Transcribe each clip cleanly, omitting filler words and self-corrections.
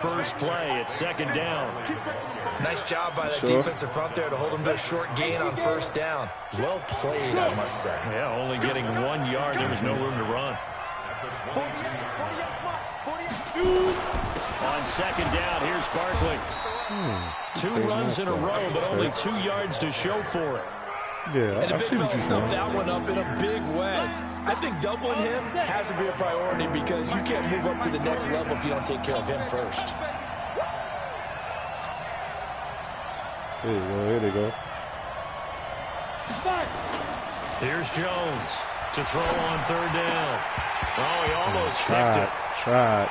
First play, it's second down. Nice job by that defensive front there to hold him to a short gain on first down. Well played, I must say. Yeah, only getting 1 yard. There was no room to run. On second down, here's Barkley. 2 runs in a row, but only 2 yards to show for it. Yeah, and the big fella stuffed that one up in a big way. I think doubling him has to be a priority because you can't move up to the next level if you don't take care of him first. There you go, here they go. Here's Jones to throw on third down. Oh, he almost kicked it.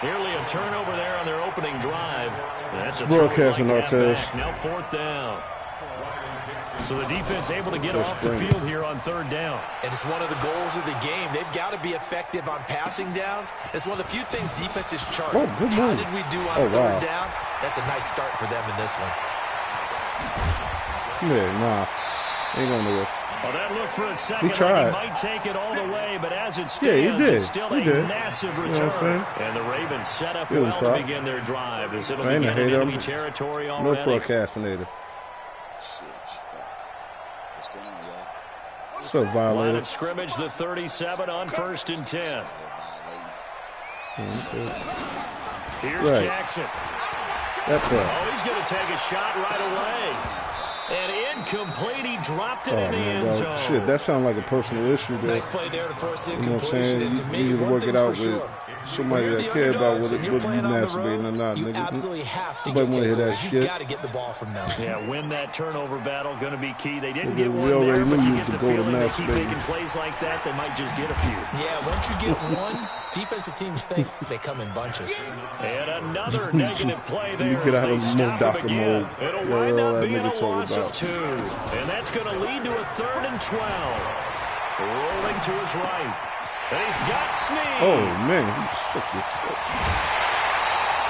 Nearly a turnover there on their opening drive. That's a broadcasting like back. Now fourth down. So the defense able to get off the field here on third down. And it's one of the goals of the game. They've got to be effective on passing downs. It's one of the few things defenses chart. How did we do on third down? That's a nice start for them in this one. Yeah, nah. Ain't going nowhere. Well, that looked for a second like he might take it all the way, but as it stands, it's still a massive return. And the Ravens set up well to begin their drive as it'll begin in enemy territory already. No procrastinator. So violated. Line of scrimmage, the 37 on 1st and 10. Here's Jackson. Oh, he's going to take a shot right away. And incomplete. He dropped it in the end zone. Shit, that sounds like a personal issue there. Nice play there to force the incompletion. You know what I'm saying? You need to work it out with somebody that cares about whether you masturbating or not. You absolutely have to get that shit. You've got to get the ball from them. Yeah, win that turnover battle. Going to be key. They didn't get one there, but you get the feeling they keep making plays like that, they might just get a few. Yeah, once you get one, defensive teams think they come in bunches. And another negative play there as they stop him again. It'll wind up being a loss of 2. And that's going to lead to a 3rd and 12. Rolling to his right. And he's got Snead. Oh, man.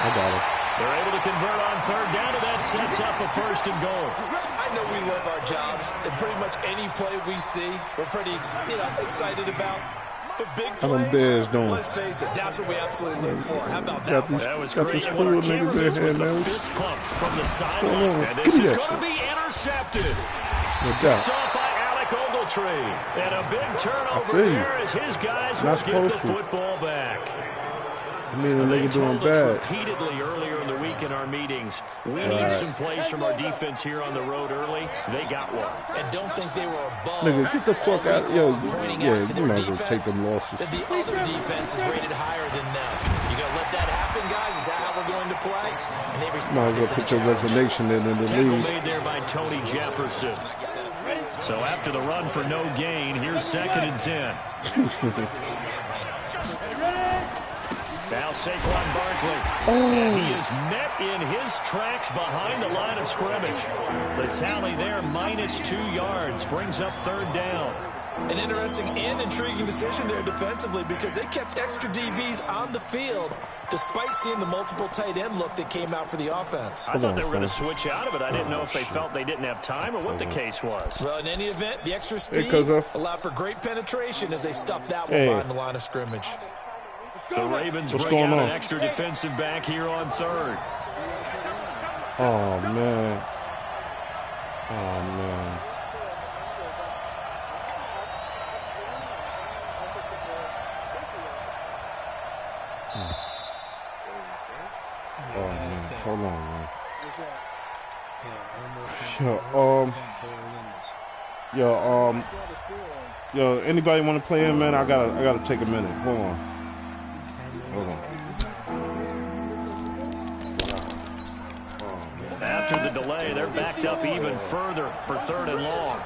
I got it. They're able to convert on third down, and that sets up a 1st and goal. I know we love our jobs, and pretty much any play we see, we're pretty, excited about. But big plays, let's face it, that's what we absolutely live for. How about that one? That was great. And what our camera missed was the fist pump from the sideline. And this is going to be intercepted. It's off by Alec Ogletree. And a big turnover there as his guys will get the football back. I mean, the nigga doing bad. Repeatedly earlier in the week in our meetings, we need some plays from our defense here on the road early. They got one. And don't think they were above. Nigga, get the fuck out. Yo, yeah, you might as well take them losses. That the other defense is rated higher than them. You gonna let that happen, guys? Is that how we're going to play? And they responded. Might as well put your resignation in the league. Made there by Tony Jefferson. So after the run for no gain, here's 2nd and 10. Now Saquon Barkley. And he is met in his tracks behind the line of scrimmage. The tally there, -2 yards, brings up 3rd down. An interesting and intriguing decision there defensively because they kept extra DBs on the field despite seeing the multiple tight end look that came out for the offense. I thought they were going to switch out of it. I didn't know if they felt they didn't have time or what the case was. Well, in any event, the extra speed allowed for great penetration as they stuffed that one behind the line of scrimmage. The Ravens bring out an extra defensive back here on 3rd. Oh, man. Oh, man. Oh, man. Hold on, man. Yo, anybody want to play in, man? I gotta take a minute. Hold on. After the delay, they're backed up even further for 3rd and long.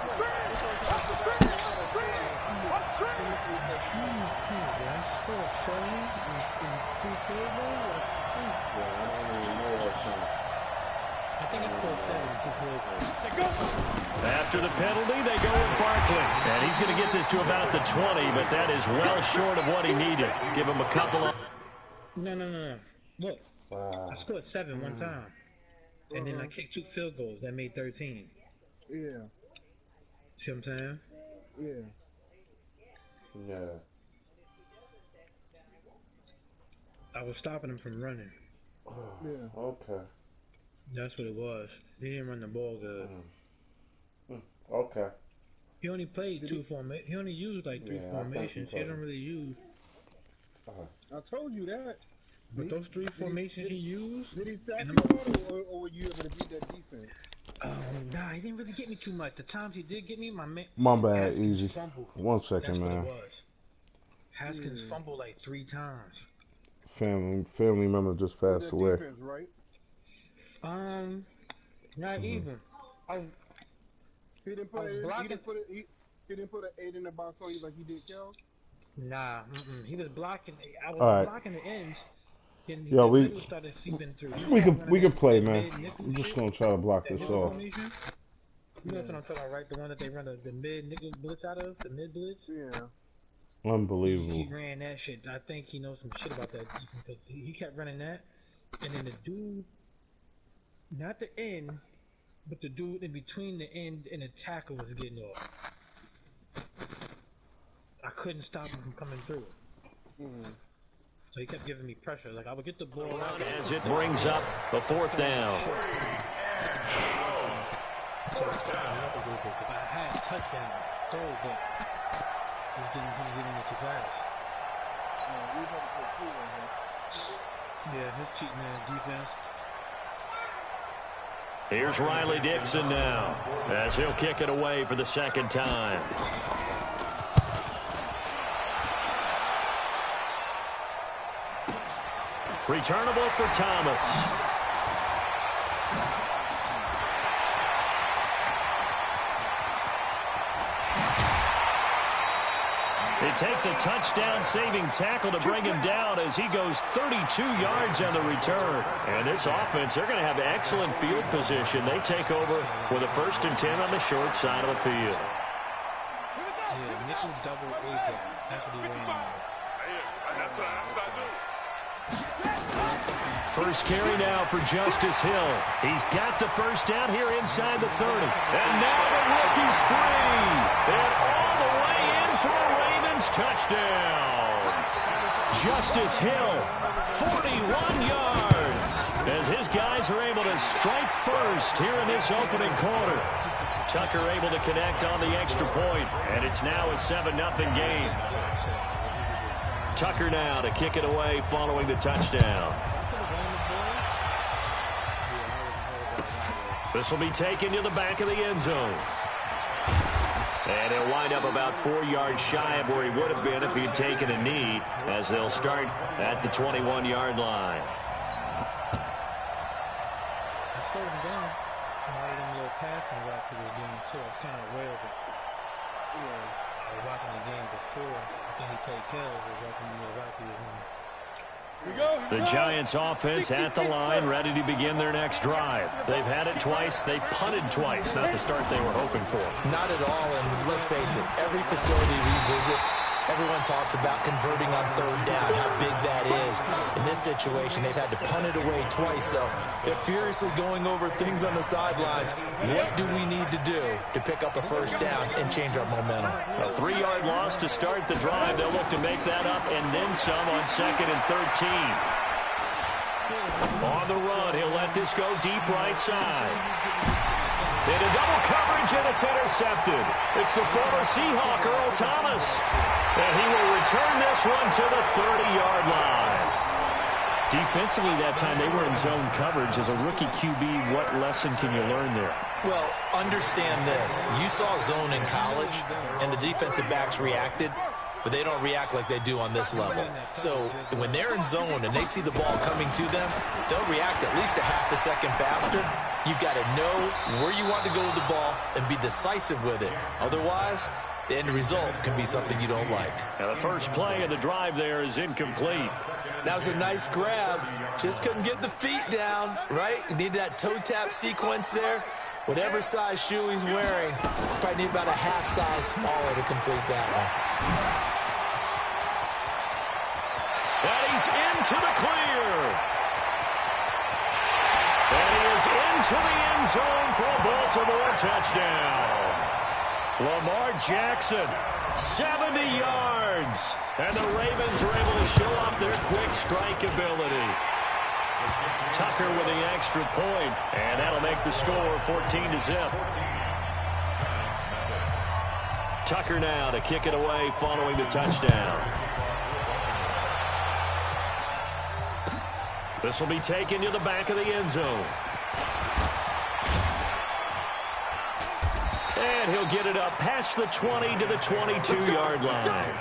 After the penalty, they go with Barkley. And he's going to get this to about the 20, but that is well short of what he needed. Give him a couple of... No. Look, I scored 7 one time. And then I kicked 2 field goals that made 13. Yeah. See what I'm saying? Yeah. I was stopping him from running. Yeah. Okay. That's what it was. He didn't run the ball good. Okay. He only played two formations. He only used like three formations. He didn't really use. I told you that. But those three formations he used. Did he sack you or were you able to beat that defense? Nah, he didn't really get me too much. The times he did get me, my bad, Haskins easy. Fumbled. 1 second, That's man. what it was. Haskins fumbled like 3 times. Family member just passed away. Defense, right? Not even. He didn't put an 8 in the box on you like he did Kel? Nah, he was blocking. I was blocking the ends. Yeah, we started seeping through. We can play, man. I'm just gonna try to block this off. You know what I'm talking about, right? The one that they run the mid nickel blitz out of, the mid blitz. Yeah. Unbelievable. He ran that shit. I think he knows some shit about that because he kept running that, and then the dude, not the end, but the dude in between the end and the tackle was getting off. I couldn't stop him from coming through. So he kept giving me pressure. Like I would get the ball out as it brings up a 4th down. I had touchdown, but he was getting it too fast. Yeah, his cheating ass defense. Here's Riley Dixon now, as he'll kick it away for the 2nd time. Returnable for Thomas. It takes a touchdown-saving tackle to bring him down as he goes 32 yards on the return. And this offense, they're going to have excellent field position. They take over with a 1st and 10 on the short side of the field. Yeah, nickel double A-gap. That's what he ran on. That's what I do. First carry now for Justice Hill. He's got the 1st down here inside the 30. And now the rookie's free. And all the way in for a Ravens touchdown. Justice Hill, 41 yards. As his guys are able to strike first here in this opening quarter. Tucker able to connect on the extra point. And it's now a 7-0 game. Tucker now to kick it away following the touchdown. This will be taken to the back of the end zone. And he'll wind up about 4 yards shy of where he would have been if he had taken a knee, as they'll start at the 21-yard line. The Giants offense at the line, ready to begin their next drive. They've had it twice. They've punted twice. Not the start they were hoping for. Not at all, and let's face it, every facility we visit, everyone talks about converting on 3rd down, how big that is. In this situation, they've had to punt it away twice, so they're furiously going over things on the sidelines. What do we need to do to pick up a 1st down and change our momentum? A 3-yard loss to start the drive. They'll look to make that up and then some on 2nd and 13. On the run, he'll let this go deep right side. Into double coverage, and it's intercepted. It's the former Seahawk, Earl Thomas. And he will return this one to the 30-yard line. Defensively that time, they were in zone coverage. As a rookie QB, what lesson can you learn there? Well, understand this. You saw zone in college, and the defensive backs reacted, but they don't react like they do on this level. So when they're in zone and they see the ball coming to them, they'll react at least a half a second faster. You've got to know where you want to go with the ball and be decisive with it. Otherwise, the end result can be something you don't like. Now the first play of the drive there is incomplete. That was a nice grab. Just couldn't get the feet down, right? You need that toe tap sequence there. Whatever size shoe he's wearing, probably need about a half size smaller to complete that one. And he's into the clear. And he is into the end zone for a Baltimore touchdown. Lamar Jackson, 70 yards. And the Ravens are able to show off their quick strike ability. Tucker with the extra point, and that'll make the score 14-0. Tucker now to kick it away following the touchdown. This will be taken to the back of the end zone. And he'll get it up past the 20 to the 22-yard line.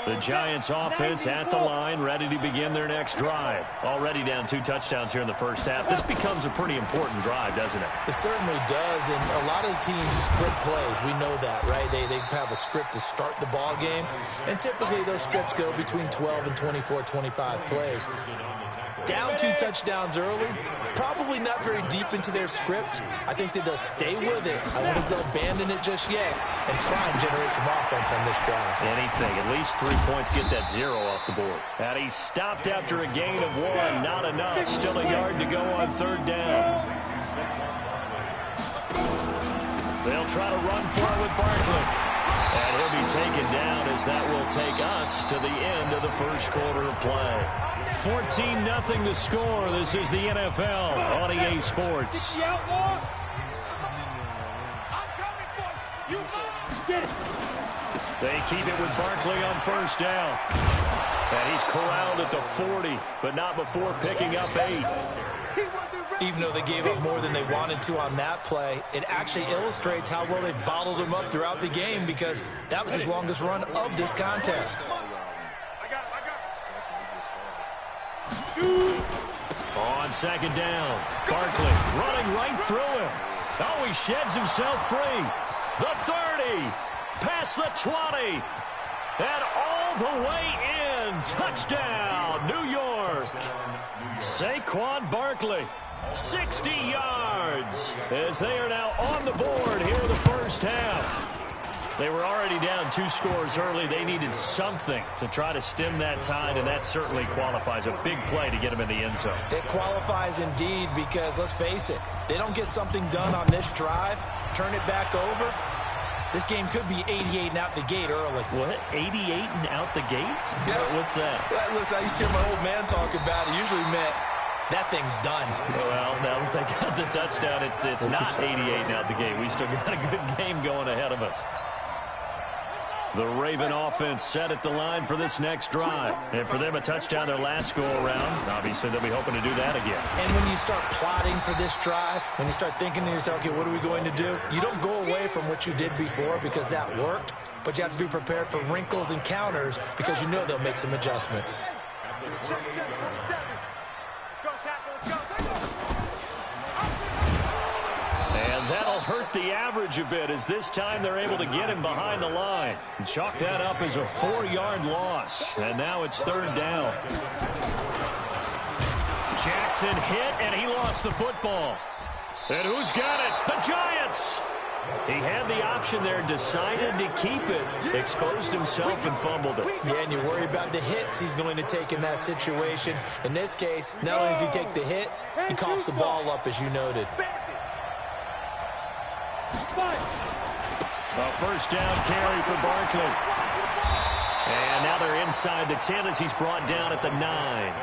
The Giants offense at the line, ready to begin their next drive. Already down 2 touchdowns here in the first half. This becomes a pretty important drive, doesn't it? It certainly does, and a lot of teams script plays. We know that, right? They have a script to start the ball game, and typically those scripts go between 12 and 24, 25 plays. Down 2 touchdowns early, probably not very deep into their script. I think that they'll stay with it. I wouldn't go abandon it just yet and try and generate some offense on this drive. Anything, at least 3 points, get that 0 off the board. And he's stopped after a gain of 1, not enough. Still a yard to go on 3rd down. They'll try to run for it with Barkley. And he'll be taken down as that will take us to the end of the first quarter of play. 14-0 the score. This is the NFL on EA Sports. They keep it with Barkley on 1st down. And he's corralled at the 40, but not before picking up 8. Even though they gave up more than they wanted to on that play, it actually illustrates how well they bottled him up throughout the game because that was his longest run of this contest. On 2nd down, Barkley running right through him. Oh, he sheds himself free. The 30, past the 20, and all the way in. Touchdown, New York. Saquon Barkley, 60 yards, as they are now on the board here in the first half. They were already down 2 scores early. They needed something to try to stem that tide, and that certainly qualifies. A big play to get them in the end zone. It qualifies indeed because, let's face it, they don't get something done on this drive, turn it back over, this game could be 88 and out the gate early. What? 88 and out the gate? Yeah. What's that? Well, listen, I used to hear my old man talk about it. Usually meant that thing's done. Well, now that they got the touchdown, it's not 88 and out the gate. We still got a good game going ahead of us. The Raven offense set at the line for this next drive. And for them, a touchdown their last go-around. Obviously, they'll be hoping to do that again. And when you start plotting for this drive, when you start thinking to yourself, okay, what are we going to do? You don't go away from what you did before because that worked, but you have to be prepared for wrinkles and counters because you know they'll make some adjustments. And that'll hurt the average a bit as this time they're able to get him behind the line. And chalk that up as a 4-yard loss. And now it's 3rd down. Jackson hit, and he lost the football. And who's got it? The Giants! He had the option there, decided to keep it, exposed himself and fumbled it. Yeah, and you worry about the hits he's going to take in that situation. In this case, not only does he take the hit, he coughs the ball up, as you noted. A 1st down carry for Barkley. And now they're inside the 10 as he's brought down at the 9.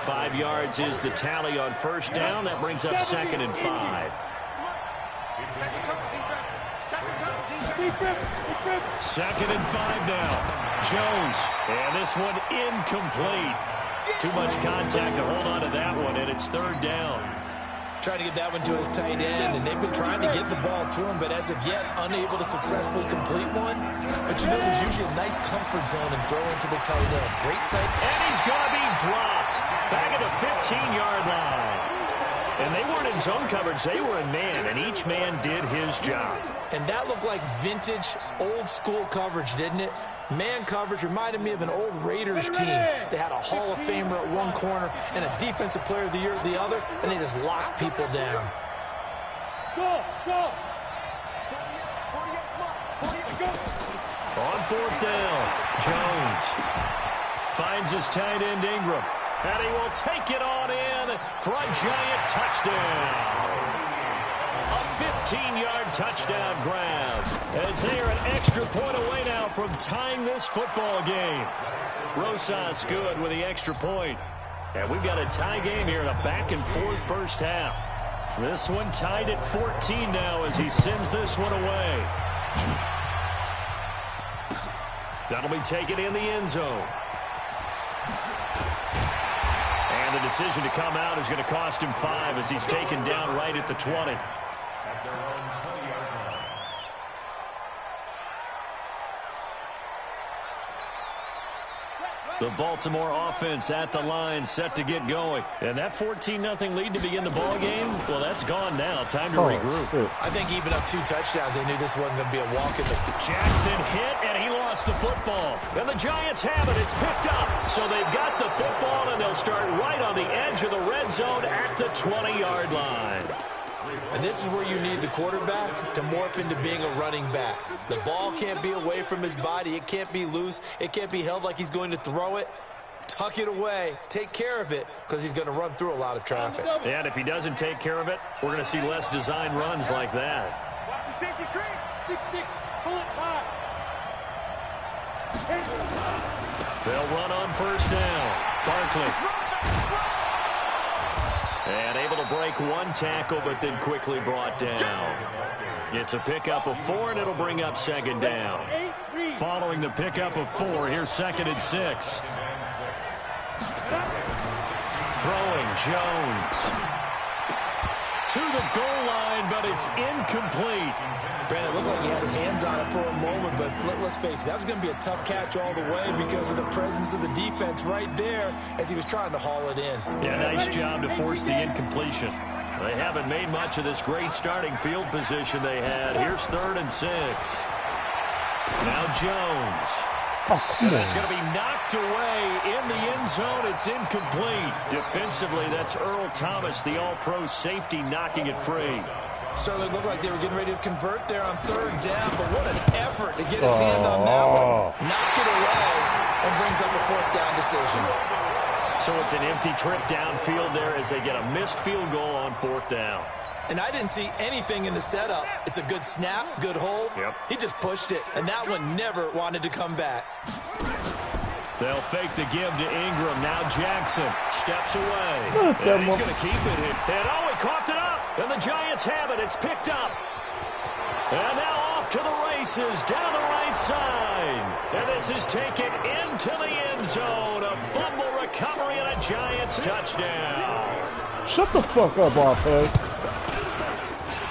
5 yards is the tally on 1st down. That brings up 2nd and 5. 2nd and 5 now. Jones. And this one incomplete. Too much contact to hold on to that one, and it's 3rd down. Trying to get that one to his tight end, and they've been trying to get the ball to him, but as of yet, unable to successfully complete one. But you know, there's usually a nice comfort zone and throw into the tight end. Great sight. And he's going to be dropped back at the 15-yard line. And they weren't in zone coverage. They were in man, and each man did his job. And that looked like vintage, old-school coverage, didn't it? Man coverage reminded me of an old Raiders team. They had a Hall of Famer at one corner and a Defensive Player of the Year at the other, and they just locked people down. On 4th down, Jones finds his tight end Ingram, and he will take it on in for a Giant touchdown. A 15-yard touchdown grab. As they are an extra point away now from tying this football game. Rosas good with the extra point. And we've got a tie game here in a back-and-forth first half. This one tied at 14 now as he sends this one away. That'll be taken in the end zone. And the decision to come out is going to cost him 5 as he's taken down right at the 20. The Baltimore offense at the line, set to get going. And that 14-0 lead to begin the ball game, well, that's gone now. Time to regroup. I think even up 2 touchdowns, they knew this wasn't going to be a walk in the... Jackson hit, and he lost the football. And the Giants have it. It's picked up. So they've got the football, and they'll start right on the edge of the red zone at the 20-yard line. And this is where you need the quarterback to morph into being a running back. The ball can't be away from his body. It can't be loose. It can't be held like he's going to throw it. Tuck it away. Take care of it because he's going to run through a lot of traffic. And if he doesn't take care of it, we're going to see less design runs like that. Watch the safety creep. 6-6. Pull it high. They'll run on first down. Barkley. And able to break one tackle, but then quickly brought down. It's a pickup of 4, and it'll bring up second down. Following the pickup of 4, here's 2nd and 6. Throwing Jones. To the goal line, but it's incomplete. Brandon, it looked like he had his hands on it for a moment, but let's face it, that was going to be a tough catch all the way because of the presence of the defense right there as he was trying to haul it in. Yeah, nice job to force the incompletion. They haven't made much of this great starting field position they had. Here's 3rd and 6. Now Jones. And it's going to be knocked away in the end zone. It's incomplete. Defensively, that's Earl Thomas, the all-pro safety, knocking it free. Certainly looked like they were getting ready to convert there on 3rd down, but what an effort to get his hand on that one. Knock it away and brings up a 4th down decision. So it's an empty trip downfield there as they get a missed field goal on 4th down. And I didn't see anything in the setup. It's a good snap, good hold. Yep. He just pushed it, and that one never wanted to come back. They'll fake the give to Ingram. Now Jackson steps away. And he's going to keep it. And oh, he coughed it up. And the Giants have it. It's picked up. And now off to the races down the right side. And this is taken into the end zone. A fumble recovery and a Giants touchdown. Shut the fuck up, offense.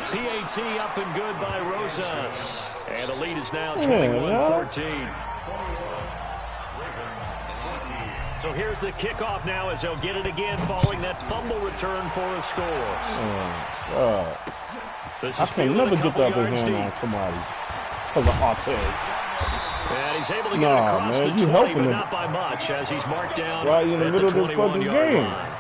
PAT up and good by Rosas. And the lead is now 21-14. So here's the kickoff now as they'll get it again following that fumble return for a score. This is I can never get that hand on somebody because of offense. And he's able to get it across the 20, but not by much as he's marked down right in the at middle the of this fucking 21-yard game. line.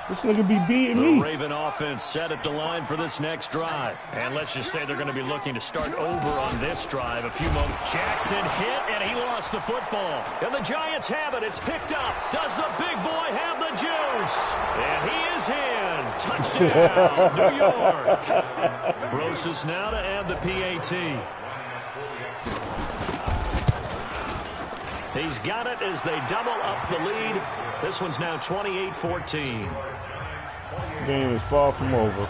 This nigga be beating The me. Raven offense set at the line for this next drive. And let's just say they're going to be looking to start over on this drive. A few moments. Jackson hit, and he lost the football. And the Giants have it. It's picked up. Does the big boy have the juice? And he is in. Touchdown, New York. Rosas now to add the PAT. He's got it as they double up the lead. This one's now 28-14. Game is far from over.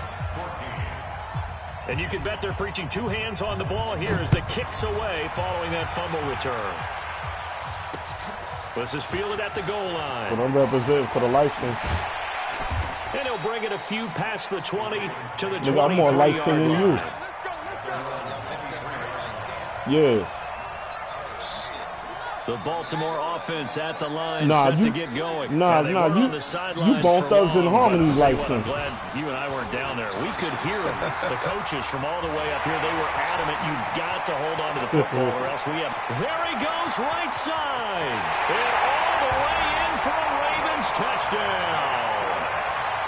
And you can bet they're preaching 2 hands on the ball here as the kicks away following that fumble return. This is fielded at the goal line. But I'm representing for the license. And he'll bring it a few past the 20 to the 23-yard I'm more light skinned than you. Yeah. The Baltimore offense at the line set to get going. You both us in harmony like I'm glad you and I weren't down there. We could hear them. The coaches from all the way up here, they were adamant. You've got to hold on to the football or else we have. There he goes, right side. And all the way in for a Ravens touchdown.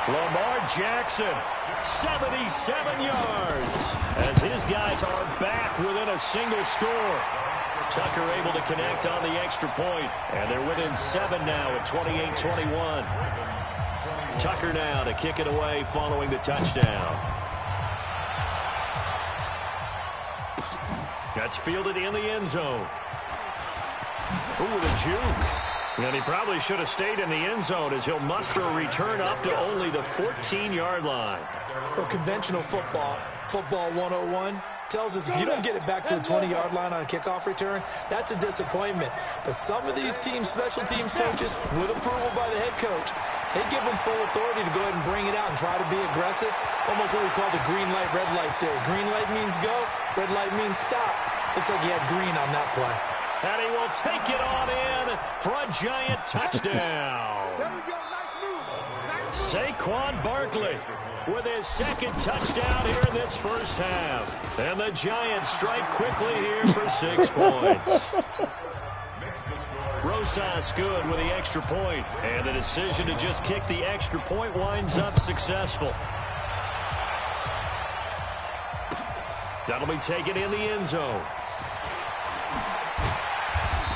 Lamar Jackson, 77 yards. As his guys are back within a single score. Tucker able to connect on the extra point. And they're within 7 now at 28-21. Tucker now to kick it away following the touchdown. That's fielded in the end zone. Ooh, the juke. And he probably should have stayed in the end zone as he'll muster a return up to only the 14-yard line. Well, conventional football 101, tells us if you don't get it back to the 20-yard line on a kickoff return, that's a disappointment. But some of these teams, special teams coaches, with approval by the head coach, they give them full authority to go ahead and bring it out and try to be aggressive. Almost what we call the green light, red light theory. Green light means go, red light means stop. Looks like he had green on that play. And he will take it on in for a giant touchdown. There we go. Nice move. Nice move. Saquon Barkley with his second touchdown here in this first half. And the Giants strike quickly here for 6 points. Rosas good with the extra point. And the decision to just kick the extra point winds up successful. That'll be taken in the end zone.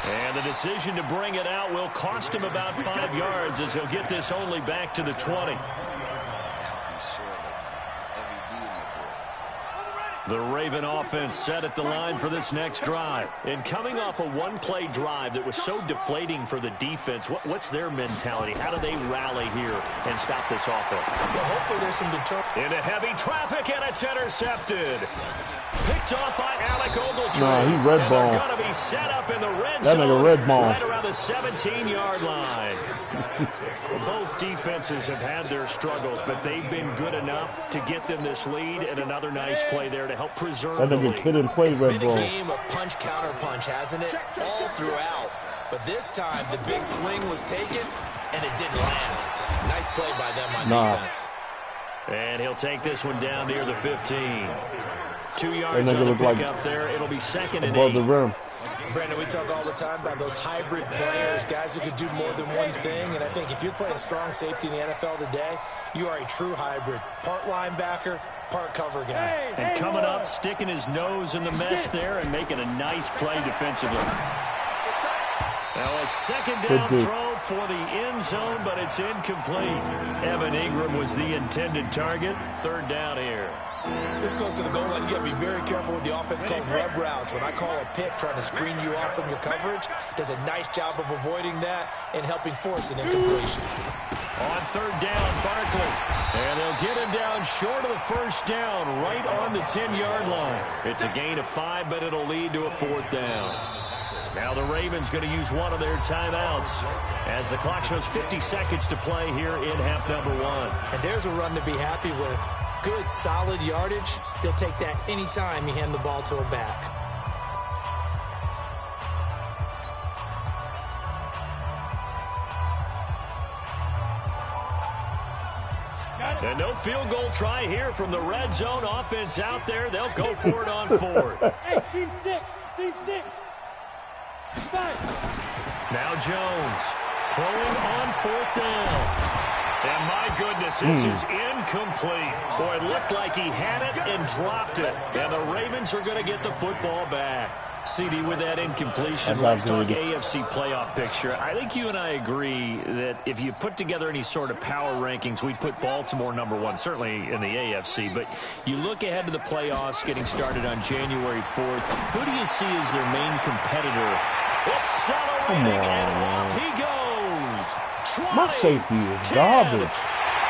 And the decision to bring it out will cost him about 5 yards as he'll get this only back to the 20. The Raven offense set at the line for this next drive. And coming off a one-play drive that was so deflating for the defense, what's their mentality? How do they rally here and stop this offense? Well, hopefully there's some determination. Into heavy traffic, and it's intercepted. Picked off by Alec Ogletree. Nah, he red ball. They're going to be set up in the red that zone. Nigga red ball. Right around the 17-yard line. Both defenses have had their struggles, but they've been good enough to get them this lead, and another nice play there to help preserve that the nigga lead. couldn't play It's red been ball. a game of punch, counter, punch, hasn't it? All throughout. But this time, the big swing was taken, and it didn't land. Nice play by them on defense. And he'll take this one down near the 15. 2 yards on the look pick like up there. It'll be second and above 8. the rim. Brandon, we talk all the time about those hybrid players, guys who could do more than one thing. And I think if you're playing strong safety in the NFL today, you are a true hybrid. Part linebacker, part cover guy. And coming up, sticking his nose in the mess there and making a nice play defensively. Now a second down throw for the end zone, but it's incomplete. Evan Ingram was the intended target. Third down here. This close to the goal line, you got to be very careful with the offense called rub routes. When I call a pick trying to screen you off from your coverage, does a nice job of avoiding that and helping force an incompletion. On third down, Barkley. And they'll get him down short of the first down, right on the 10-yard line. It's a gain of 5, but it'll lead to a 4th down. Now the Ravens going to use one of their timeouts as the clock shows 50 seconds to play here in half number 1. And there's a run to be happy with. Good, solid yardage. He'll take that anytime you hand the ball to him back. And no field goal try here from the red zone offense out there. They'll go for it on 4th. Hey, team 6. Team 6. 5. Now Jones throwing on 4th down. And my goodness, this is incomplete. Boy, it looked like he had it and dropped it. And the Ravens are going to get the football back. CD, with that incompletion, let's talk AFC playoff picture. I think you and I agree that if you put together any sort of power rankings, we'd put Baltimore number 1, certainly in the AFC. But you look ahead to the playoffs getting started on January 4th. Who do you see as their main competitor? Accelerating, and off he goes. My safety is garbage.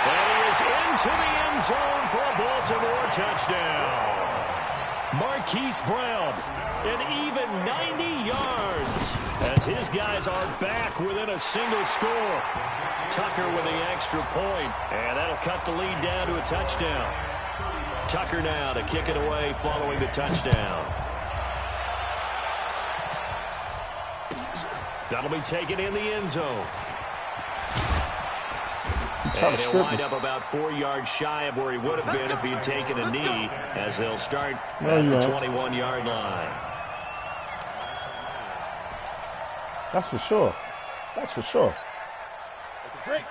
And he is into the end zone for a Baltimore touchdown. Marquise Brown, an even 90 yards as his guys are back within a single score. Tucker with the extra point, and that'll cut the lead down to a touchdown. Tucker now to kick it away following the touchdown. That'll be taken in the end zone. And he'll wind up about 4 yards shy of where he would have been if he had taken a knee, as they'll start at the 21-yard line. That's for sure. That's for sure.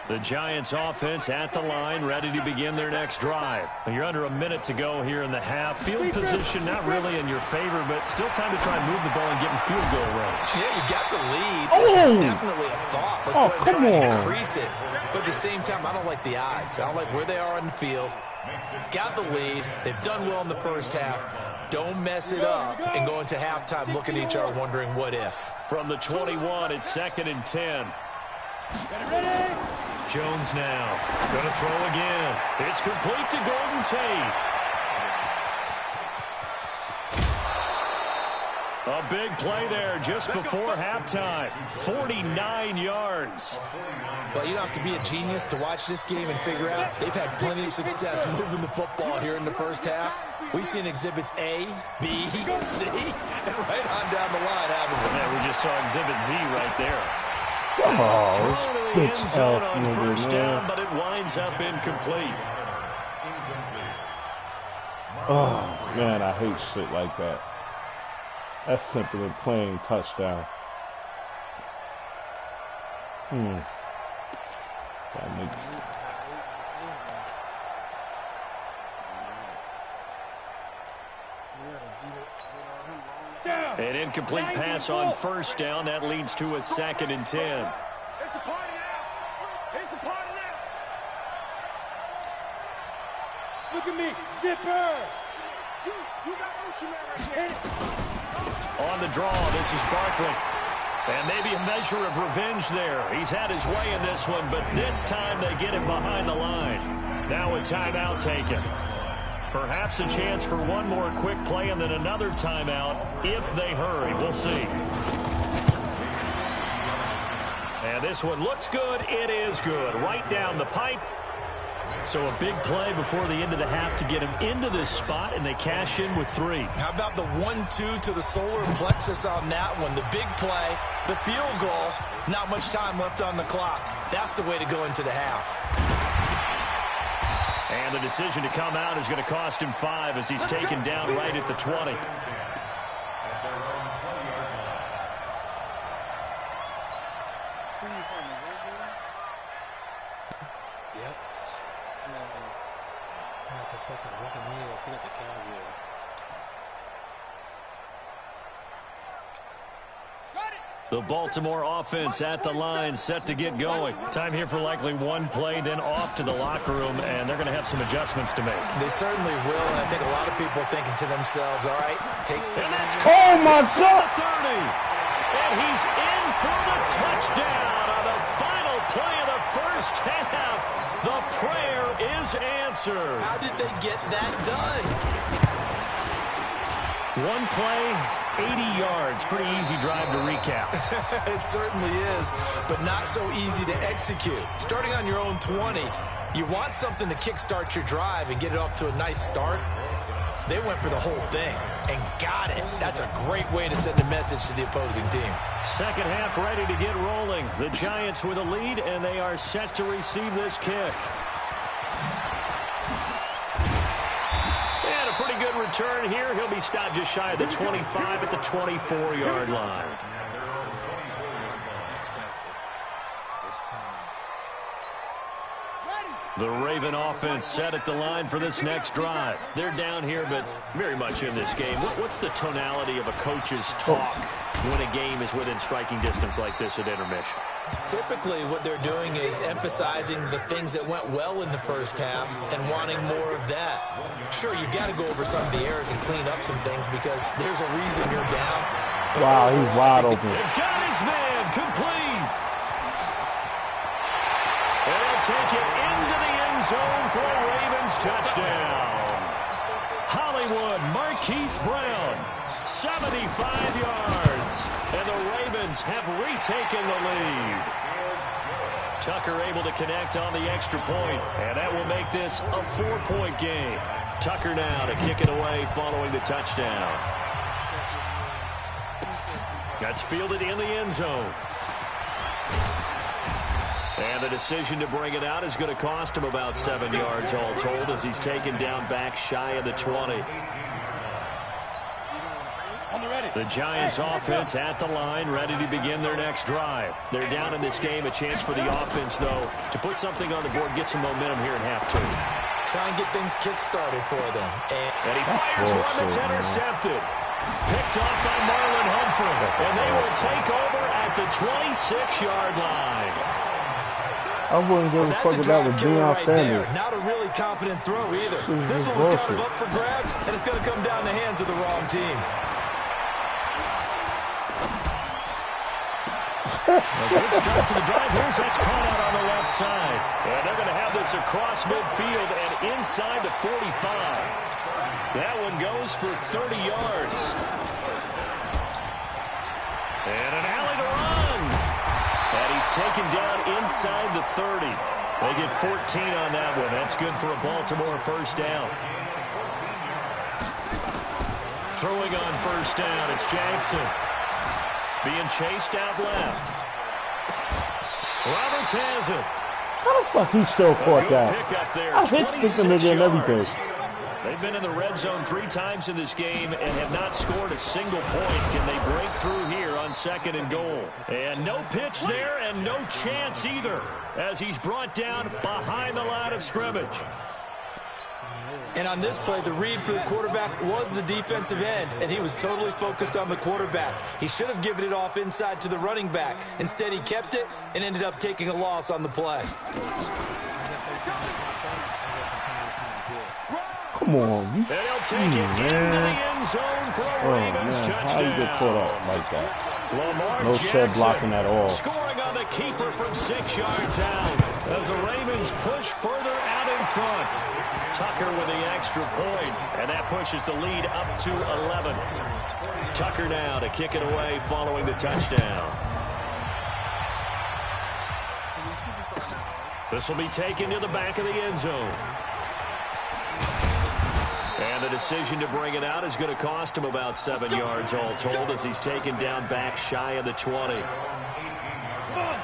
The Giants offense at the line, ready to begin their next drive. You're under a minute to go here in the half. Field position not really in your favor, but still time to try and move the ball and get in field goal range. Yeah, you got the lead. Oh! It's definitely a thought. Let's go ahead and try and increase it. But at the same time, I don't like the odds. I don't like where they are on the field. Got the lead. They've done well in the first half. Don't mess it up and go into halftime looking at each other wondering what if. From the 21, it's 2nd and 10. Jones now. Going to throw again. It's complete to Golden Tate. A big play there just before halftime. 49 yards. Well, you don't have to be a genius to watch this game and figure out they've had plenty of success moving the football here in the first half. We've seen exhibits A, B, C, and right on down the line, haven't we? Yeah, we just saw exhibit Z right there. Oh, Thrown to the end zone on first down, but it winds up incomplete. Oh, man, I hate shit like that. That's simple and plain touchdown. An incomplete pass on first down. That leads to a 2nd and 10. It's a party now. It's a party now. Look at me. Zipper. You got Ocean Man right here. On the draw, this is Barkley. And maybe a measure of revenge there. He's had his way in this one, but this time they get him behind the line. Now a timeout taken. Perhaps a chance for one more quick play and then another timeout if they hurry. We'll see. And this one looks good. It is good. Right down the pipe. So a big play before the end of the half to get him into this spot, and they cash in with 3. How about the 1-2 to the solar plexus on that one? The big play, the field goal, not much time left on the clock. That's the way to go into the half. And the decision to come out is going to cost him 5 as he's taken down right at the 20. The Baltimore offense at the line, set to get going. Time here for likely one play, then off to the locker room, and they're going to have some adjustments to make. They certainly will, and I think a lot of people are thinking to themselves, all right, take... And that's oh, my God! 30. And he's in for the touchdown on the final play of the first half. The prayer is answered. How did they get that done? One play... 80 yards. Pretty easy drive to recap. It certainly is, but not so easy to execute. Starting on your own 20, you want something to kickstart your drive and get it off to a nice start. They went for the whole thing and got it. That's a great way to send a message to the opposing team. Second half ready to get rolling. The Giants with a lead, and they are set to receive this kick. Pretty good return here. He'll be stopped just shy of the 25 at the 24-yard line. The Raven offense set at the line for this next drive. They're down here, but very much in this game. What's the tonality of a coach's talk when a game is within striking distance like this at intermission? Typically, what they're doing is emphasizing the things that went well in the first half and wanting more of that. Sure, you've got to go over some of the errors and clean up some things because there's a reason you're down. Wow, he's wide open. They've got his man complete. They'll take it into the end zone for a Ravens touchdown. Hollywood Marquise Brown, 75 yards. And the Ravens have retaken the lead. Tucker able to connect on the extra point, and that will make this a 4-point game. Tucker now to kick it away following the touchdown. That's fielded in the end zone. And the decision to bring it out is going to cost him about 7 yards all told as he's taken down back shy of the 20. On the ready. The Giants offense at the line, ready to begin their next drive. They're down in this game. A chance for the offense, though, to put something on the board, get some momentum here in half two. Try and get things kick-started for them. And he fires one that's intercepted. Picked off by Marlon Humphrey. And they will take over at the 26-yard line. I wouldn't give a fuck about with Deion Sanders. Not a really confident throw either. This one was kind of up for grabs, and it's going to come down the hands of the wrong team. A good start to the drive. Here's that's caught out on the left side. And they're going to have this across midfield and inside the 45. That one goes for 30 yards. And an alley to run. And he's taken down inside the 30. They get 14 on that one. That's good for a Baltimore first down. Throwing on first down, it's Jackson. Being chased out left. Roberts has it. How the fuck he still caught that? I hit the nigga and everything. They've been in the red zone 3 times in this game and have not scored a single point. Can they break through here on 2nd and goal? And no pitch there and no chance either as he's brought down behind the line of scrimmage. And on this play, the read for the quarterback was the defensive end, and he was totally focused on the quarterback. He should have given it off inside to the running back. Instead, he kept it and ended up taking a loss on the play. Come on, you and he'll take it into the end zone for a Ravens touchdown. How you get caught up like that? Lamar no shed blocking at all. Scoring on the keeper from 6 yards out as the Ravens push further out in front. Tucker with the extra point, and that pushes the lead up to 11. Tucker now to kick it away following the touchdown. This will be taken to the back of the end zone. And the decision to bring it out is going to cost him about 7 yards all told as he's taken down back shy of the 20.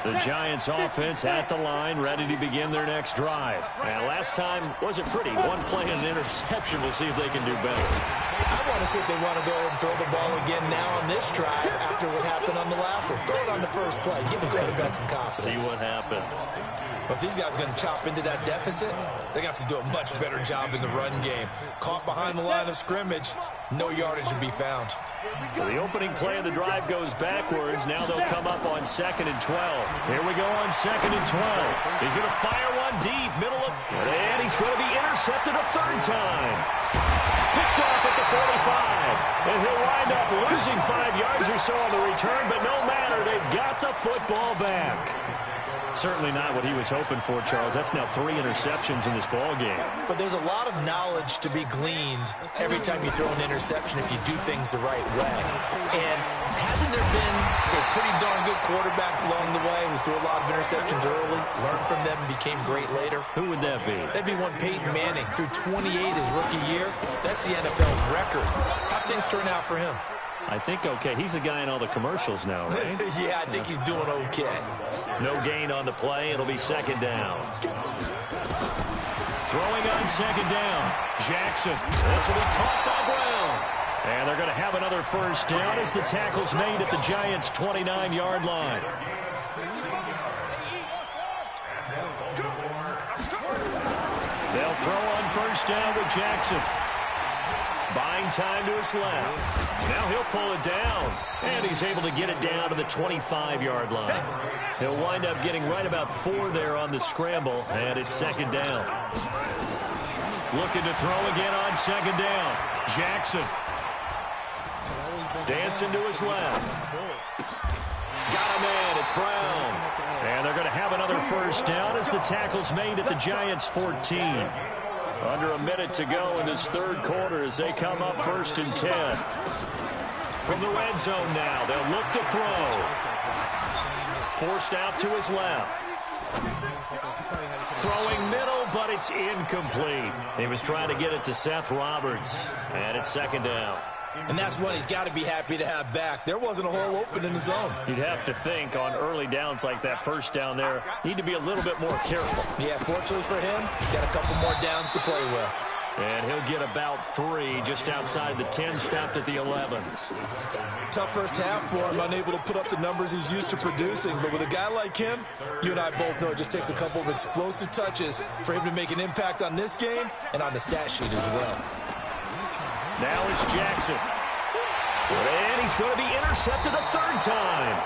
The Giants offense at the line, ready to begin their next drive. And last time wasn't pretty. One play and an interception. We'll see if they can do better. I want to see if they want to go ahead and throw the ball again now on this drive after what happened on the last one. Throw it on the first play. Give the quarterback some confidence. See what happens. But these guys are going to chop into that deficit. They're going to have to do a much better job in the run game. Caught behind the line of scrimmage, no yardage to be found. So the opening play of the drive goes backwards. Now they'll come up on 2nd and 12. Here we go on 2nd and 12. He's going to fire one deep, middle of, and he's going to be intercepted a 3rd time. Picked off at the 45. And he'll wind up losing 5 yards or so on the return, but no matter, they've got the football back. Certainly not what he was hoping for, Charles. That's now 3 interceptions in this ball game. But there's a lot of knowledge to be gleaned every time you throw an interception if you do things the right way. And hasn't there been a pretty darn good quarterback along the way who threw a lot of interceptions early, learned from them, and became great later? Who would that be? That'd be one Peyton Manning. Threw 28 his rookie year. That's the NFL record. How'd things turn out for him? I think okay. He's the guy in all the commercials now, right? Yeah, I think he's doing okay. No gain on the play. It'll be 2nd down. Throwing on 2nd down. Jackson. This will be caught by Brown. And they're going to have another first down as the tackle's made at the Giants' 29-yard line. They'll throw on first down with Jackson. Buying time to his left. Now he'll pull it down. And he's able to get it down to the 25-yard line. He'll wind up getting right about 4 there on the scramble. And it's 2nd down. Looking to throw again on 2nd down. Jackson. Dancing to his left. Got a man. It's Brown. And they're going to have another first down as the tackle's made at the Giants' 14. Under a minute to go in this 3rd quarter as they come up 1st and 10. From the red zone now, they'll look to throw. Forced out to his left. Throwing middle, but it's incomplete. He was trying to get it to Seth Roberts, and it's 2nd down. And that's one he's got to be happy to have back. There wasn't a hole open in the zone. You'd have to think on early downs like that first down there, need to be a little bit more careful. Yeah, fortunately for him, he's got a couple more downs to play with. And he'll get about 3 just outside the 10, stopped at the 11. Tough first half for him, unable to put up the numbers he's used to producing. But with a guy like him, you and I both know it just takes a couple of explosive touches for him to make an impact on this game and on the stat sheet as well. Now it's Jackson. And he's going to be intercepted a 3rd time.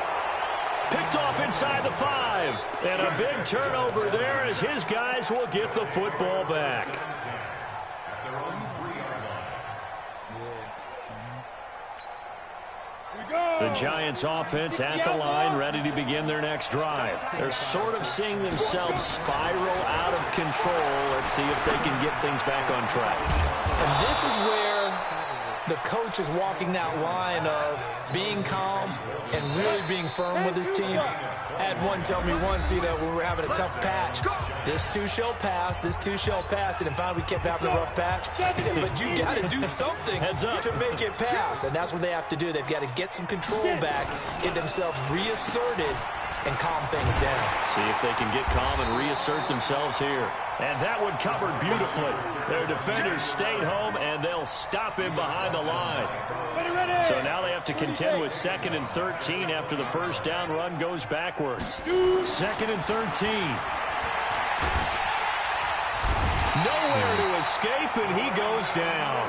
Picked off inside the 5. And a big turnover there as his guys will get the football back. The Giants offense at the line, ready to begin their next drive. They're sort of seeing themselves spiral out of control. Let's see if they can get things back on track. And this is where the coach is walking that line of being calm and really being firm with his team. I had one tell me once, when we were having a tough patch, this too shall pass, this too shall pass, and finally we kept having a rough patch. He said, but you got to do something to make it pass, and that's what they have to do. They've got to get some control back, get themselves reasserted, and calm things down. See if they can get calm and reassert themselves here. And that one covered beautifully. Their defenders stayed home, and they'll stop him behind the line. So now they have to contend with 2nd and 13 after the first down run goes backwards. 2nd and 13. Nowhere to escape, and he goes down.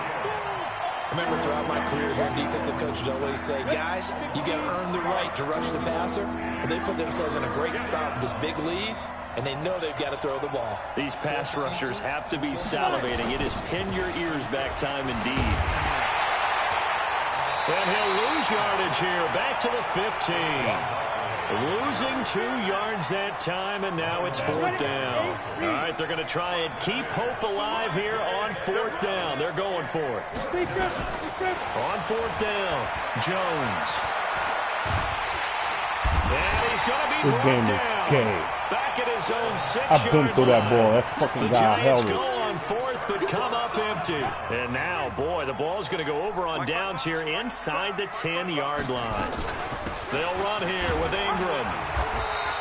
I remember throughout my career here, defensive coaches always say, guys, you got to earn the right to rush the passer. But they put themselves in a great spot with this big lead, and they know they've got to throw the ball. These pass rushers have to be salivating. It is pin your ears back time indeed. And he'll lose yardage here, back to the 15. Losing 2 yards that time, and now it's 4th down. All right, they're going to try and keep hope alive here on 4th down. They're going for it. On 4th down, Jones. And he's going to be brought down. Back at his own 6-yard line. I've been through that ball. That fucking guy held it. Go on 4th, but come up empty. And now, boy, the ball's going to go over on downs here inside the 10-yard line. They'll run here with Ingram.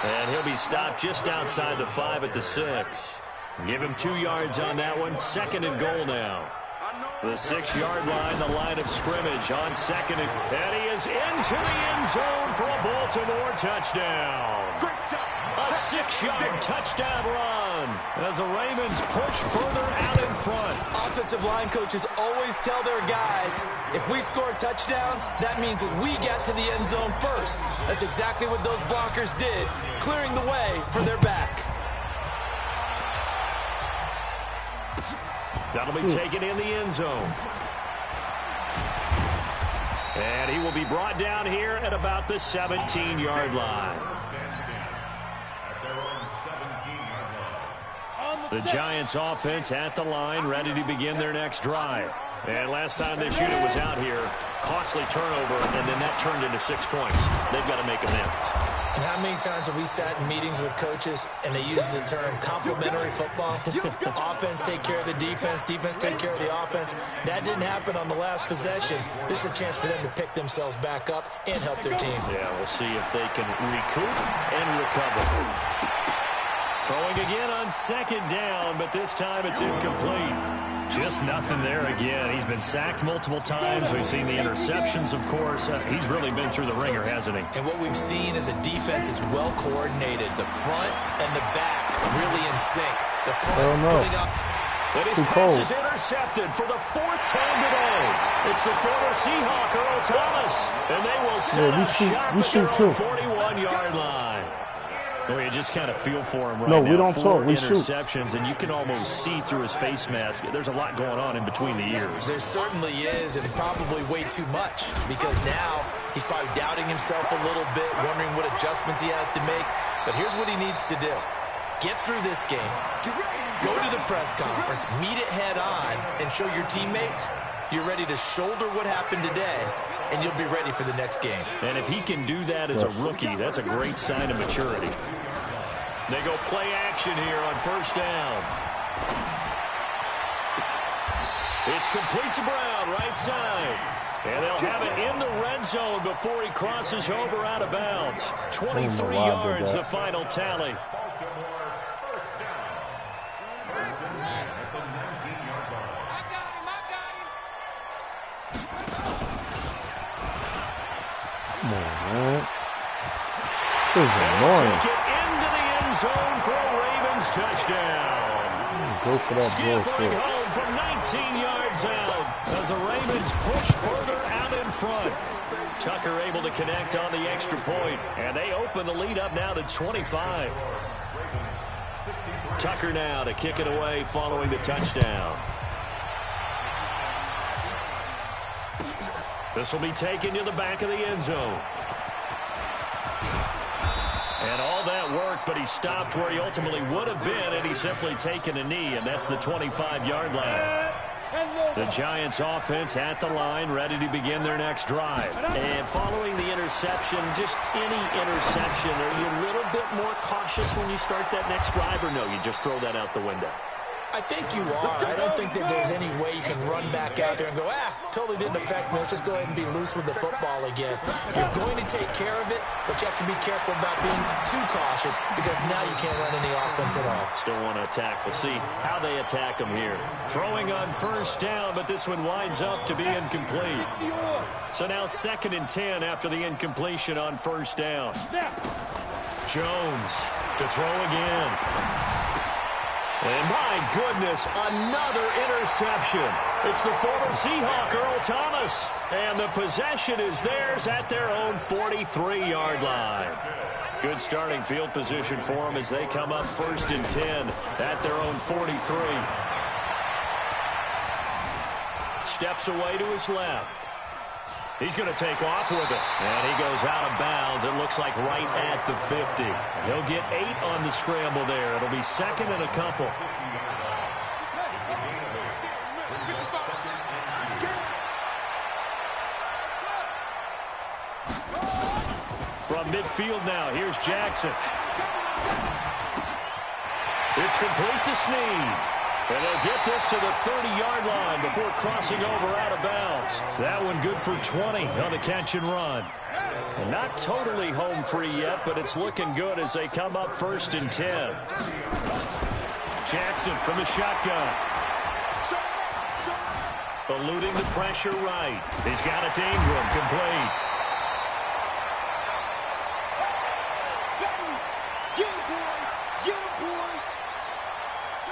And he'll be stopped just outside the 5 at the 6. Give him 2 yards on that one. 2nd and goal now. The 6-yard line, the line of scrimmage on 2nd. And he is into the end zone for a Baltimore touchdown. A 6-yard touchdown run as the Ravens push further out in front. Offensive line coaches always tell their guys, if we score touchdowns, that means we get to the end zone first. That's exactly what those blockers did, clearing the way for their back. That'll be taken in the end zone. And he will be brought down here at about the 17-yard line. The Giants offense at the line, ready to begin their next drive. And last time this unit was out here, costly turnover, and then that turned into 6 points. They've got to make amends. And how many times have we sat in meetings with coaches and they use the term complementary football? Offense take care of the defense, defense take care of the offense. That didn't happen on the last possession. This is a chance for them to pick themselves back up and help their team. Yeah, we'll see if they can recoup and recover. Throwing again on 2nd down, but this time it's incomplete. Just nothing there again. He's been sacked multiple times. We've seen the interceptions, of course. He's really been through the ringer, hasn't he? And what we've seen is a defense is well coordinated. The front and the back really in sync. The front putting up. And his pass is intercepted for the 4th time today. It's the former Seahawk, Earl Thomas. And they will set up shop at their own 41-yard line. Well, you just kind of feel for him right now. No, we don't talk. We interceptions, and you can almost see through his face mask. There's a lot going on in between the ears. There certainly is, and probably way too much, because now he's probably doubting himself a little bit, wondering what adjustments he has to make. But here's what he needs to do. Get through this game. Go to the press conference, meet it head on, and show your teammates you're ready to shoulder what happened today, and you'll be ready for the next game. And if he can do that as a rookie, that's a great sign of maturity. They go play action here on 1st down. It's complete to Brown, right side. And they'll have it in the red zone before he crosses over out of bounds. 23 yards, the final tally. Come on, man. This is annoying. Take it into the end zone for a Ravens touchdown. Go for that Scampering bullshit. home from 19 yards out as the Ravens push further out in front. Tucker able to connect on the extra point, and they open the lead up now to 25. Tucker now to kick it away following the touchdown. This will be taken to the back of the end zone. And all that worked, but he stopped where he ultimately would have been, and he's simply taken a knee, and that's the 25-yard line. The Giants offense at the line, ready to begin their next drive. And following the interception, just any interception, are you a little bit more cautious when you start that next drive, or no, you just throw that out the window? I think you are. I don't think that there's any way you can run back out there and go, totally didn't affect me. Let's just go ahead and be loose with the football again. You're going to take care of it, but you have to be careful about being too cautious because now you can't run any offense at all. Still want to attack. We'll see how they attack them here. Throwing on first down, but this one winds up to be incomplete. So now 2nd and 10 after the incompletion on first down. Jones to throw again. And my goodness, another interception. It's the former Seahawk, Earl Thomas. And the possession is theirs at their own 43-yard line. Good starting field position for them as they come up 1st and 10 at their own 43. Steps away to his left. He's going to take off with it. And he goes out of bounds. It looks like right at the 50. He'll get 8 on the scramble there. It'll be 2nd and a couple. From midfield now, here's Jackson. It's complete to Snead. And they'll get this to the 30-yard line before crossing over out of bounds. That one good for 20 on the catch and run. And not totally home free yet, but it's looking good as they come up 1st and 10. Jackson from the shotgun. Eluding the pressure right. He's got it to Ingram, complete.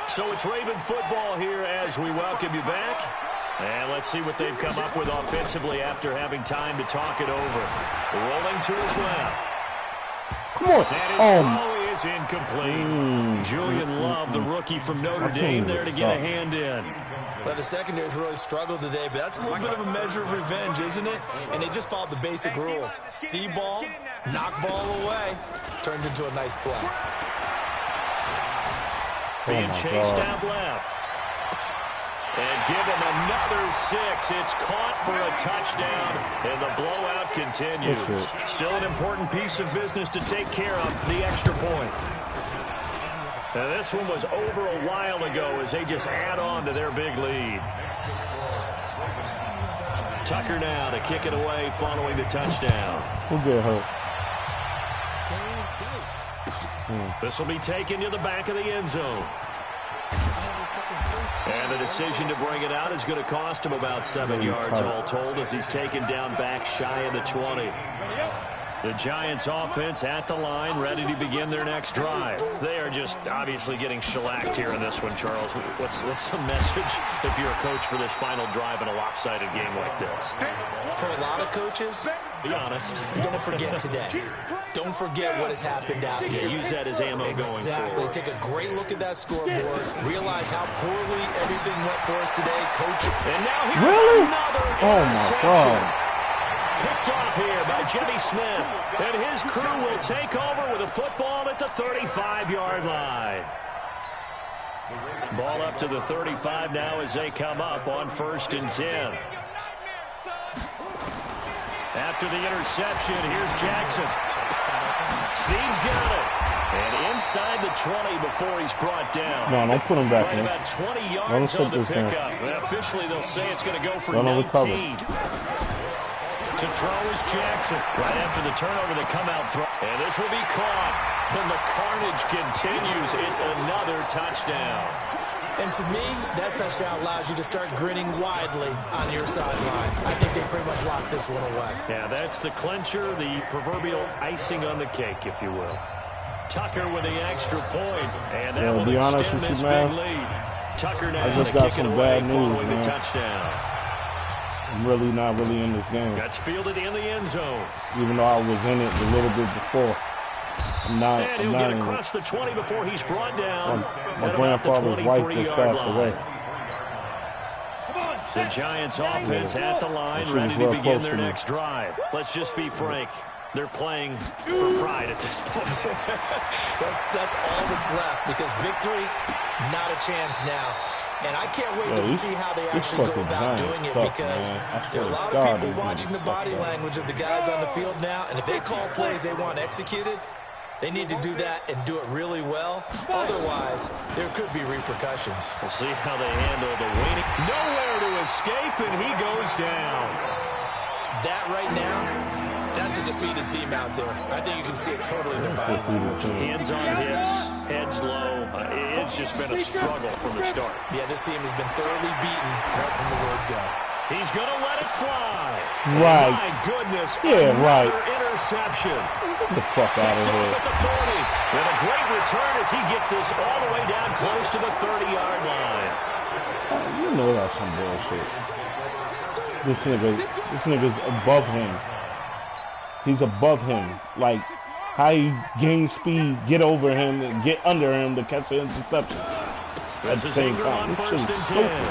So it's Raven football here as we welcome you back. And let's see what they've come up with offensively after having time to talk it over. Rolling to his left. Come on. And his throw is incomplete. Julian Love, the rookie from Notre Dame, there to get a hand in. Well, the secondary's really struggled today, but that's a little bit of a measure of revenge, isn't it? And they just followed the basic rules. See ball, knock ball away. Turned into a nice play. Being chased out left. And give him another 6. It's caught for a touchdown, and the blowout continues. Still an important piece of business to take care of, the extra point. Now this one was over a while ago as they just add on to their big lead. Tucker now to kick it away following the touchdown. We'll get hurt. This will be taken to the back of the end zone. And the decision to bring it out is going to cost him about 7 yards all told as he's taken down back shy of the 20. The Giants offense at the line, ready to begin their next drive. They are just obviously getting shellacked here in this one, Charles. What's the message if you're a coach for this final drive in a lopsided game like this? For a lot of coaches, be honest. Don't forget today. Don't forget what has happened out here. Use that as ammo going forward. Exactly. Take a great look at that scoreboard. Realize how poorly everything went for us today. Coaching. And now here's another interception. My God. Picked off here by Jimmy Smith. And his crew will take over with a football at the 35-yard line. Ball up to the 35 now as they come up on 1st and 10. After the interception, here's Jackson. Snead's got it. And inside the 20 before he's brought down. No, don't put him back, right man. About 20 yards on the pickup. And officially, they'll say it's going to go for 19. To throw is Jackson. Right after the turnover, they come out throw. And this will be caught. And the carnage continues. It's another touchdown. And to me, that touchdown allows you to start grinning widely on your sideline. I think they pretty much locked this one away. Yeah, that's the clincher, the proverbial icing on the cake, if you will. Tucker with the extra point, and that will extend this big lead. Tucker now to kick it away following the touchdown. I'm really not in this game. That's fielded in the end zone. Even though I was in it a little bit before. And he'll get across the 20 before he's brought down. My grandfather's wife just passed away. The Giants offense at the line, ready to begin their next drive. Let's just be frank. They're playing for pride at this point. that's all that's left, because victory, not a chance now. And I can't wait to see how they actually go about doing it, because there are a lot of people watching the body language of the guys on the field now, and if they call plays they want executed, they need to do that and do it really well. Otherwise, there could be repercussions. We'll see how they handle the waiting. Nowhere to escape, and he goes down. That right now, that's a defeated team out there. I think you can see it totally in their body language. Hands on hips, heads low. It's just been a struggle from the start. Yeah, this team has been thoroughly beaten right from the word go. He's going to let it fly. Right. My goodness. Yeah, right. Interception. Get the fuck out of here. At the 40. And a great return as he gets this all the way down close to the 30-yard line. You know that's some bullshit. This nigga's above him. He's above him. Like, how you gain speed, get over him, and get under him to catch the interception. At the same time. This shit is stupid.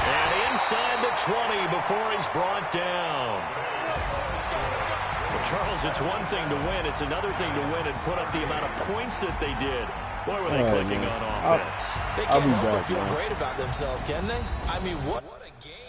And inside the 20 before he's brought down. Well, Charles, it's one thing to win. It's another thing to win and put up the amount of points that they did. Boy, were they clicking on offense. They can't help but feel great about themselves, can they? I mean, what a game.